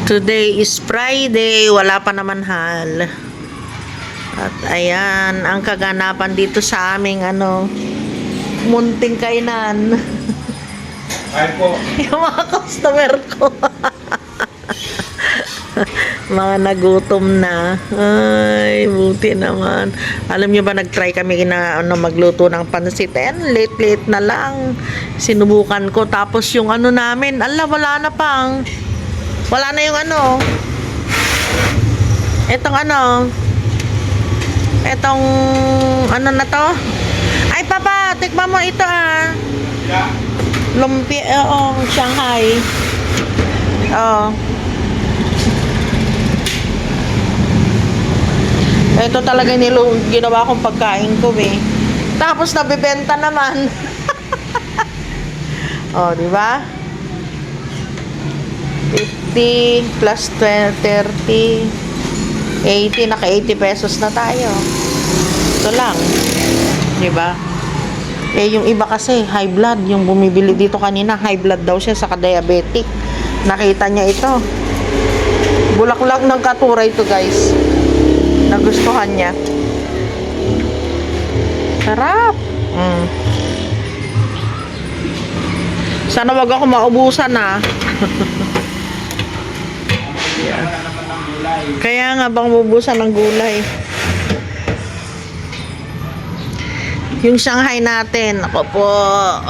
Today is Friday, wala pa naman hal. At ayan, ang kaganapan dito sa aming munting kainan. Ay po. Yung mga customer ko. Mga nagutom na. Ay, buti naman. Alam nyo ba, nag-try kami na magluto ng pansit. Late na lang. Sinubukan ko. Tapos yung namin, wala na pang. Wala na yung Etong na to. Ay, papa, tikman mo ito Yeah. Lumpia, Shanghai. Ito talaga ginawa kong pagkain ko Tapos nabebenta naman. Di ba? 50 plus 30, 80, naka 80 pesos na tayo. Ito lang. Di ba? Yung iba kasi, high blood. Yung bumibili dito kanina, high blood daw siya, saka diabetic. Nakita niya ito. Bulaklak ng katuray ito, guys. Nagustuhan niya. Sarap. Sana wag ako maubusan Kaya nga bang mabubusan ng gulay. Yung Shanghai natin, ako po,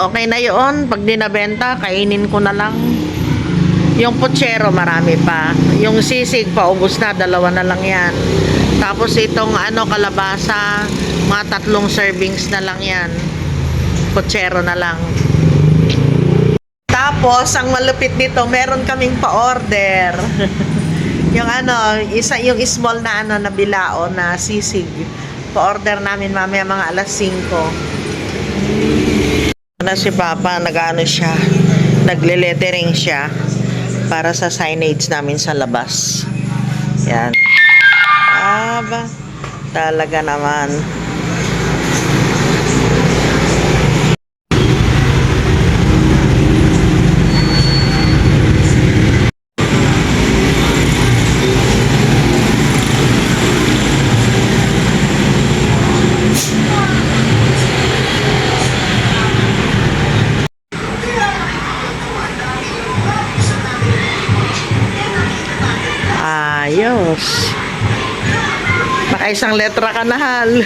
okay na yun. Pag dinabenta, kainin ko na lang. Yung putsero, marami pa. Yung sisig, paubos na, 2 na lang yan. Tapos itong kalabasa, mga 3 servings na lang yan. Putsero na lang. Tapos, ang malupit nito, meron kaming pa-order. yung yung small na na bilao na sisig. Pa-order namin mamaya mga alas 5. Si Papa, siya. Nagle-lettering siya para sa signage namin sa labas. Yan. Talaga naman. Ayos. Naka-isang letra ka na, hal.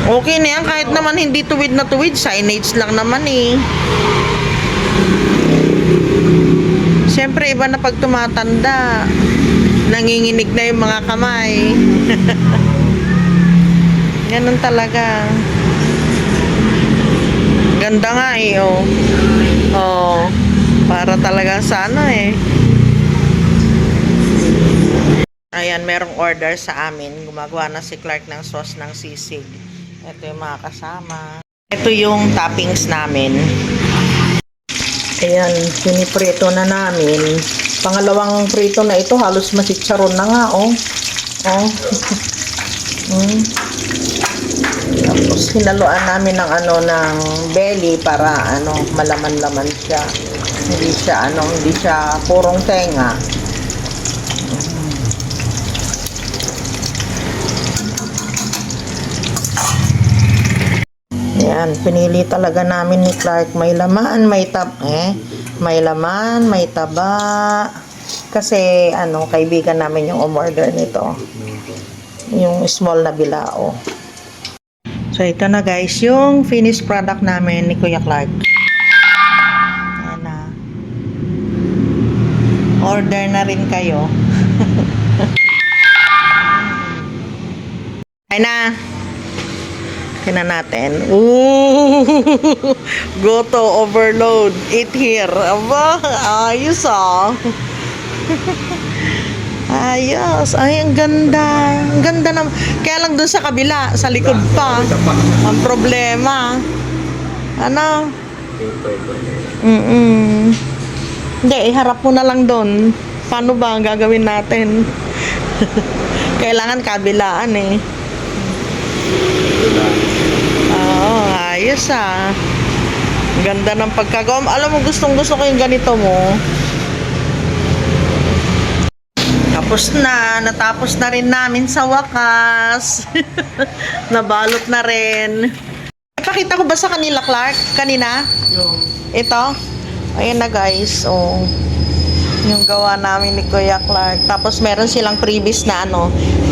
Okay na yan, kahit naman hindi tuwid na tuwid, signage lang naman Siyempre, iba na pag tumatanda. Nanginginig na yung mga kamay. Ganun talaga. Ganda nga para talaga sa Ayan, merong order sa amin. Gumagawa na si Clark ng sauce ng sisig. Ito yung mga kasama. Ito yung toppings namin. Ayan, piniprito na namin. Pangalawang prito na ito, halos masicharon na nga, Tapos hinaluan namin ng ng belly para malaman-laman siya. Hindi siya purong tenga. Ayan, pinili talaga namin ni Clark. May laman, may laman, may taba. Kasi kaibigan namin yung umorder nito. Yung small na bilao. So, ito na guys, yung finished product namin ni Kuya Clark. Ayan na. Order na rin kayo. Ayan na. Tingnan natin. Ooh! Goto overload. Eat here. Aba, ayos Ayos. Ay, ang ganda. Ang ganda naman. Kaya lang doon sa kabila, sa likod pa. Ang problema. Hindi, iharap mo na lang doon. Paano ba ang gagawin natin? Kailangan kabilaan Oo, ayos Ganda ng pagkagawa. Alam mo, gustong gusto ko yung ganito mo. Tapos na, natapos na rin namin sa wakas. Nabalot na rin. Ipakita ko ba sa kanila, Clark? Kanina? Ito? Ayan na guys. Oh. Yung gawa namin ni Kuya Clark. Tapos meron silang previous na 10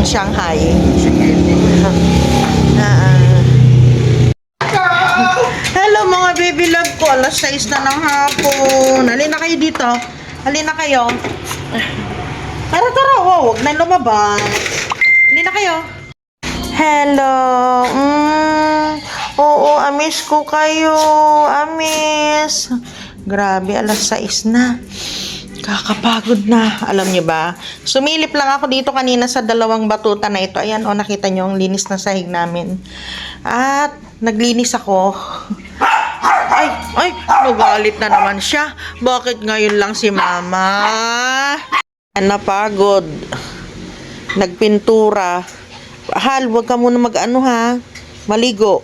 Shanghai. Hello mga baby love ko. Alas 6 na ng hapon. Halina kayo dito. Halina kayo. Tara, tara. Wow, huwag na lumabas. Halina kayo. Hello. Oo, amiss ko kayo. Amiss. Grabe, alas 6 na. Kakapagod na. Alam niyo ba? Sumilip lang ako dito kanina sa 2 batuta na ito. Ayan, oh, nakita niyo ang linis na sahig namin. At naglinis ako. Ay, nagalit na naman siya. Bakit ngayon lang si Mama? Napagod. Nagpintura. Hal, huwag ka muna mag-ano ha. Maligo.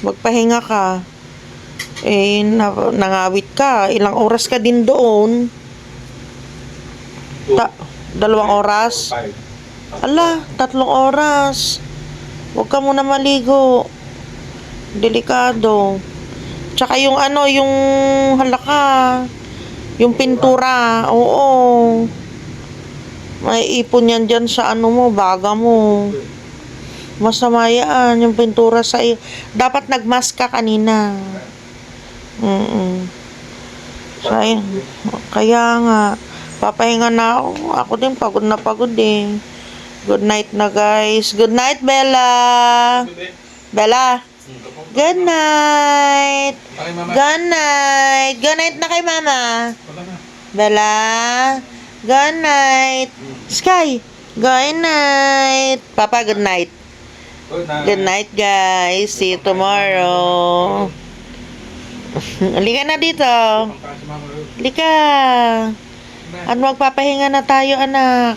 Magpahinga ka. Nangawit ka. Ilang oras ka din doon? 2 oras? Ala, 3 oras. Huwag ka muna maligo. Delikado. Tsaka yung yung halaka. Yung pintura. Oo. May ipon yan dyan sa mo, baga mo. Masama yan, yung pintura sa iyo. Dapat nagmask ka kanina. Sayang. Kaya nga, papahinga na ako. Ako din, pagod na pagod eh. Good night na guys. Good night, Bella. Bella. Good night. Good night. Good night na kay Mama. Bella. Good night. Sky. Good night. Papa, good night. Good night, guys. See you tomorrow. Halika na dito. Halika. At magpapahinga na tayo, anak.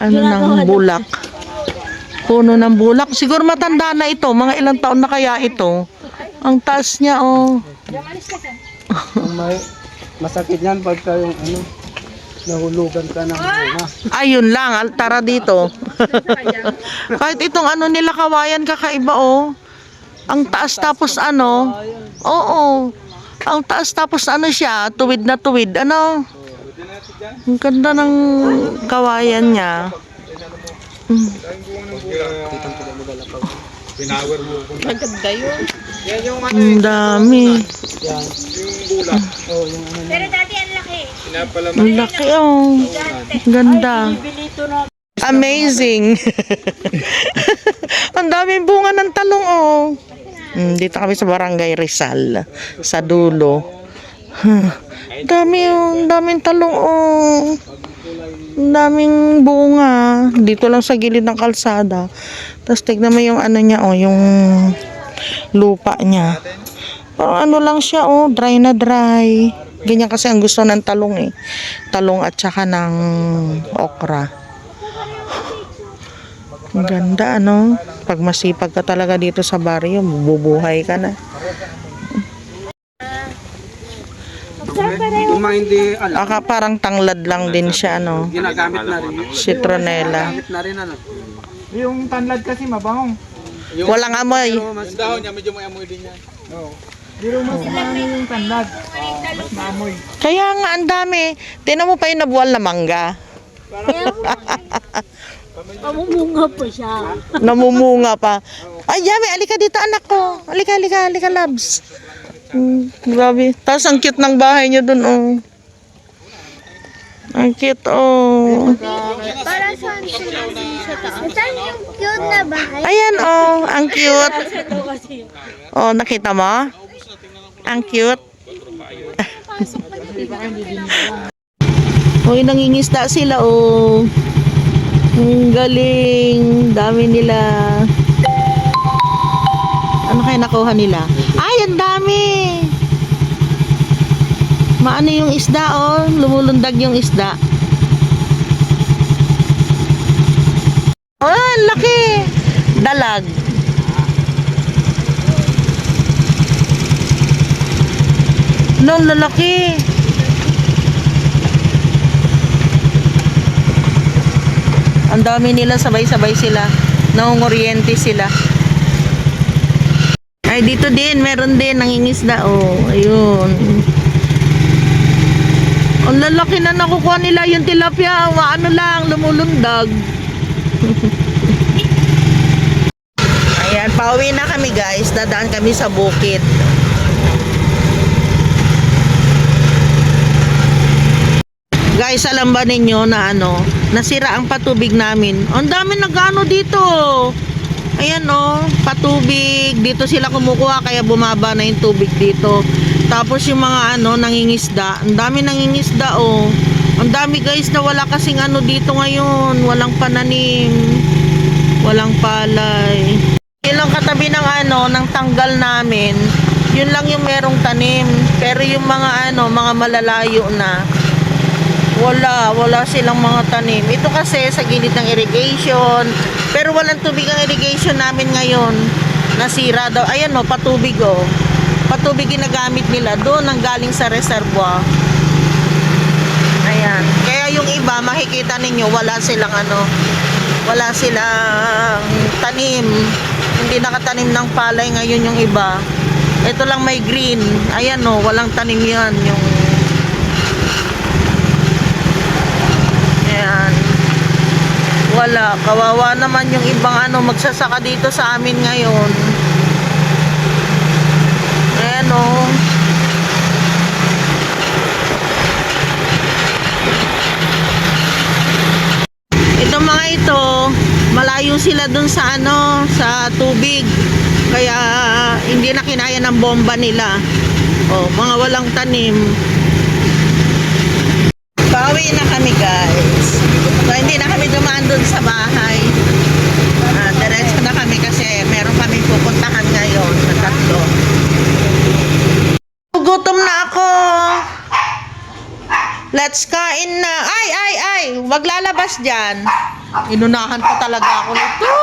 Ano ng bulak? Puno ng bulak. Siguro matanda na ito. Mga ilang taon na kaya ito. Ang taas niya, oh. Masakit yan pagka yung nahulugan ka ng bunga. Ayun lang, tara dito. Kahit itong nila kawayan kakaiba, oh. Ang taas tapos oo. Ang taas tapos siya, tuwid na tuwid. Ang ganda ng kawayan niya. Pinawer mo. Maganda yun. Yan yung Ang dami. Yan. yung bulak. Oh, yung Pero dati ang laki. Pinapalaman. Ang laki, oh. Ang ganda. Amazing. Ang daming bunga ng talong, oh. Dito kami sa Barangay Rizal. Sa dulo. Dami, oh. Daming talong, oh. Ang daming bunga. Dito lang sa gilid ng kalsada. Tapos tignan mo yung niya, oh. Yung lupa niya. Parang lang siya, oh. Dry na dry. Ganyan kasi ang gusto ng talong, eh. Talong at saka ng okra. Ang ganda, Pag masipag ka talaga dito sa baryo, bubuhay ka na. Yung mga hindi alam, Parang tanglad lang din siya, ginagamit na rin. Citronella. Ginagamit na rin, Yung tanlad kasi mabangong. Walang amoy. Yung dahon niya, medyo may amoy din yan. Pero mas marami yung tanlad. Mas maamoy. Kaya nga, ang dami. Tinan mo pa yung nabuwal na mangga. Mamumunga pa siya. Namumunga pa. Ay, Yami, alika dito, anak ko. Alika, loves. Grabe. Tapos ang cute ng bahay niyo dun, oh. Ang cute, oh. Para saan siya sa taas? Saan yung cute na bahay? Ayan, oh. Ang cute. Oh, nakita mo? Ang cute. Hoy, nangingisda sila, oh. Ang galing. Dami nila. Ano kaya nakuha nila? Ay, ang dami. Maano yung isda, oh. Lumulundag yung isda. Oh, ang laki. Dalag. Wala, ang lalaki. Ang dami nila, sabay-sabay sila. Nangunguryente sila. Ay, dito din, meron din, nangingisda. Oh, ayun. Ang lalaki na nakukuha nila yung tilapia. Ano lang, lumulundag. Ayan, pauwi na kami guys. Dadaan kami sa bukid. Guys, alam ba ninyo na nasira ang patubig namin? Ang dami nag-ano dito. Ayan patubig. Dito sila kumukuha kaya bumaba na yung tubig dito. Tapos yung mga nangingisda. Ang dami nangingisda Ang dami guys na wala kasing dito ngayon. Walang pananim. Walang palay. Yun lang katabi ng ng tanggal namin. Yun lang yung merong tanim. Pero yung mga mga malalayo na. Wala silang mga tanim. Ito kasi sa gilid ng irrigation. Pero walang tubig ang irrigation namin ngayon. Nasira daw. Ayan patubig Patubig ginagamit nila doon ang galing sa reservoir. Ayan. Kaya yung iba makikita ninyo wala silang tanim. Hindi nakatanim ng palay ngayon yung iba. Ito lang may green. Ayan walang tanim yan yung Ayan. Wala. Kawawa naman yung ibang magsasaka dito sa amin ngayon. Ayan Itong mga ito, malayo sila dun sa sa tubig. Kaya hindi na kinaya ng bomba nila. Mga walang tanim. Pauwi na kami guys. So hindi na kami dumaan dun sa bahay. Diretso na kami kasi meron kaming pupuntahan ngayon sa tatlo. Gutom na ako. Let's kain na. Ay! Wag lalabas dyan. Inunahan pa talaga ako nito.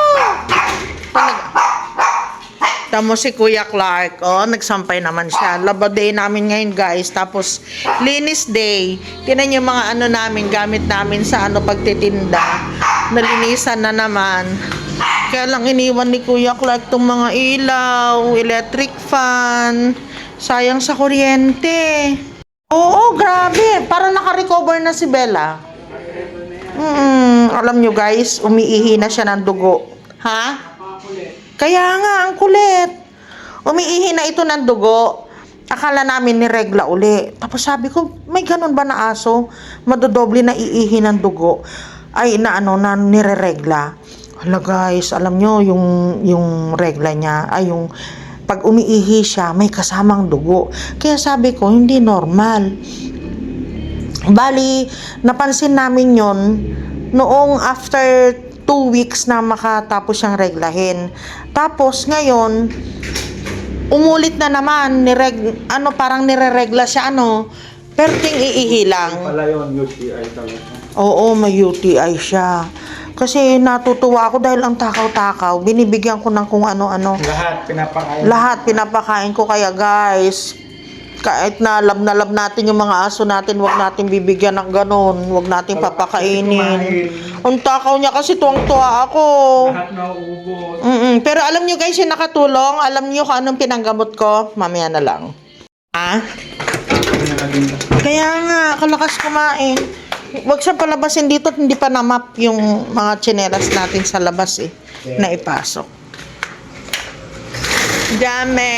Tamo si Kuya Clark. Nagsampay naman siya. Laba day namin ngayon guys. Tapos linis day. Tinan yung mga namin, gamit namin sa pagtitinda. Nalinisan na naman. Kaya lang iniwan ni Kuya Clark tong mga ilaw, electric fan. Sayang sa kuryente. Oo, grabe. Parang naka-recover na si Bella. Alam nyo guys, umiihi na siya ng dugo. Ha? Kaya nga, ang kulit. Umiihi na ito ng dugo. Akala namin niregla uli. Tapos sabi ko, may ganun ba na aso? Madodoble na iihi ng dugo. Ay, na nireregla. Hala guys, alam nyo, yung regla niya, ay yung pag umiihi siya, may kasamang dugo. Kaya sabi ko, hindi normal. Bali, napansin namin yon noong after 2 weeks na makatapos siyang reglahin. Tapos ngayon, umulit na naman, parang nireregla siya pero ting iihi lang. Pala yun, UTI talaga. Oo, may UTI siya. Kasi natutuwa ako dahil ang takaw-takaw, binibigyan ko ng kung ano-ano. Lahat pinapakain ko. Kaya guys, kahit na love natin yung mga aso natin, wag natin bibigyan ng ganon. Wag natin papakainin. Ang takaw niya kasi tuwang-tuwa ako. Lahat na uubos. Pero alam nyo guys, yung nakatulong, alam nyo kung anong pinanggamot ko? Mamaya na lang. Kaya nga, kalakas kumain. Huwag siyang palabasin dito at hindi pa na-map yung mga tsinelas natin sa labas na ipasok. Dami!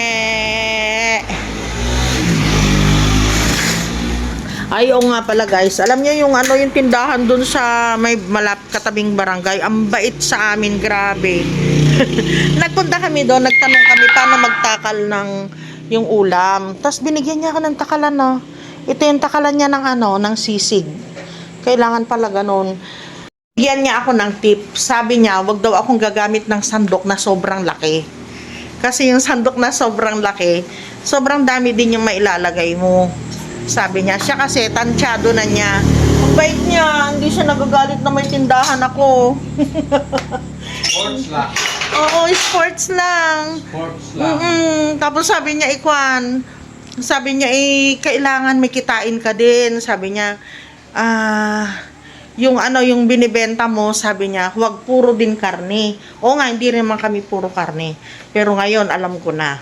Ay, oo nga pala guys. Alam niyo yung yung tindahan dun sa may katabing barangay. Ang bait sa amin, grabe. Nagpunta kami doon, nagtanong kami paano magtakal ng yung ulam. Tapos binigyan niya ako ng takalan Ito yung takalan niya ng sisig. Kailangan pala ganun. Bigyan niya ako ng tip. Sabi niya, wag daw akong gagamit ng sandok na sobrang laki. Kasi yung sandok na sobrang laki, sobrang dami din yung mailalagay mo. Sabi niya, siya kasi tansyado na niya. Ang bait niya, hindi siya nagagalit na may tindahan ako. Sports lang. Oo, sports lang. Sports lang. Tapos sabi niya, sabi niya, kailangan may kitain ka din. Sabi niya, yung yung binibenta mo, sabi niya, huwag puro din karne. Oo nga, hindi naman kami puro karne. Pero ngayon, alam ko na.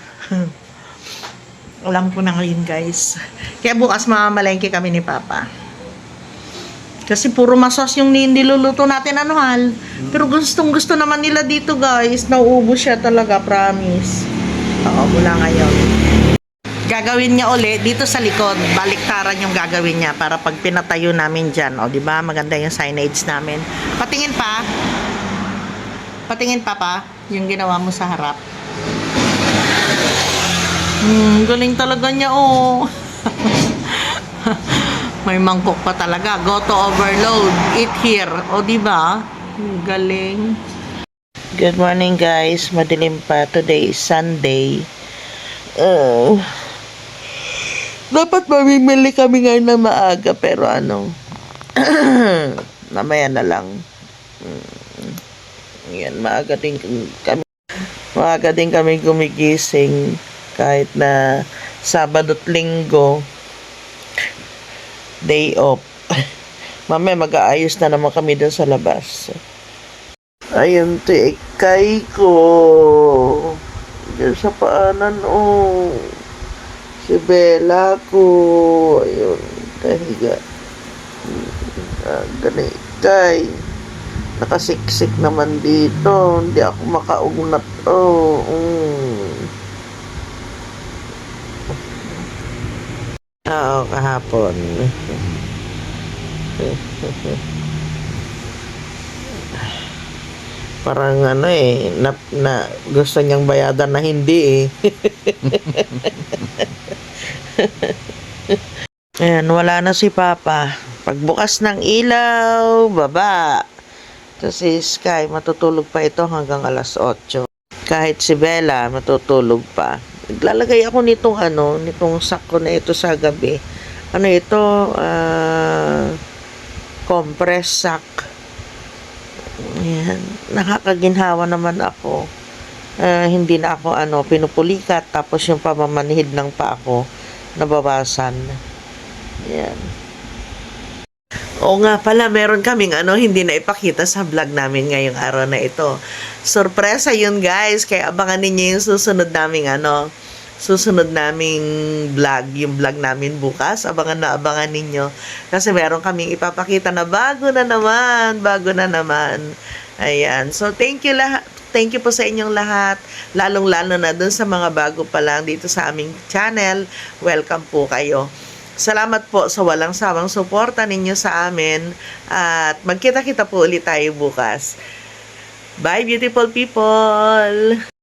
Alam ko na ngayon, guys. Kaya bukas mamamalengke kami ni Papa. Kasi puro masos yung niluluto natin, Hal. Pero gustong-gusto naman nila dito, guys. Nauubos siya talaga, promise. Oo, mula ngayon. Gagawin niya uli dito sa likod. Baliktaran yung gagawin niya para pag pinatayo namin dyan. O, di ba? Maganda yung signage namin. Patingin pa. Patingin pa. Yung ginawa mo sa harap. Galing talaga niya, oh. May mangkok pa talaga. Go to overload. Eat here. O, diba? Galing. Good morning, guys. Madilim pa. Today is Sunday. Dapat mamimili kami ngayon na maaga. Pero mamaya na lang. Yan, maaga din kami gumigising. Kahit na Sabado at Linggo, day off. Mamaya mag-aayos na naman kami dun sa labas. Ayun, ikay ko. Diyan sa paanan, oh. Si Bella ko. Ayun, kahiga. Ikay. Nakasiksik naman dito. Hindi ako makaugnat, oh. Oo, kahapon. Parang gusto niyang bayadan na hindi Ayan, wala na si Papa. Pagbukas ng ilaw, baba. Kasi Sky, matutulog pa ito hanggang alas 8. Kahit si Bella, matutulog pa. Naglalagay ako nitong sako na ito sa gabi. Compress sack. Ayan. Nakakaginhawa naman ako. Hindi na ako pinupulikat. Tapos yung pamamanhid ng pa ako, nabawasan. Ayan. Oo nga pala, meron kaming hindi na ipakita sa vlog namin ngayong araw na ito. Sorpresa yun, guys. Kaya abangan ninyo yung susunod naming vlog. Yung vlog namin bukas. Abangan ninyo. Kasi meron kaming ipapakita na bago na naman. Ayan. So, thank you lahat. Thank you po sa inyong lahat. Lalong-lalo na dun sa mga bago pa lang dito sa aming channel. Welcome po kayo. Salamat po sa walang sawang suporta ninyo sa amin at magkita-kita po ulit tayo bukas. Bye, beautiful people!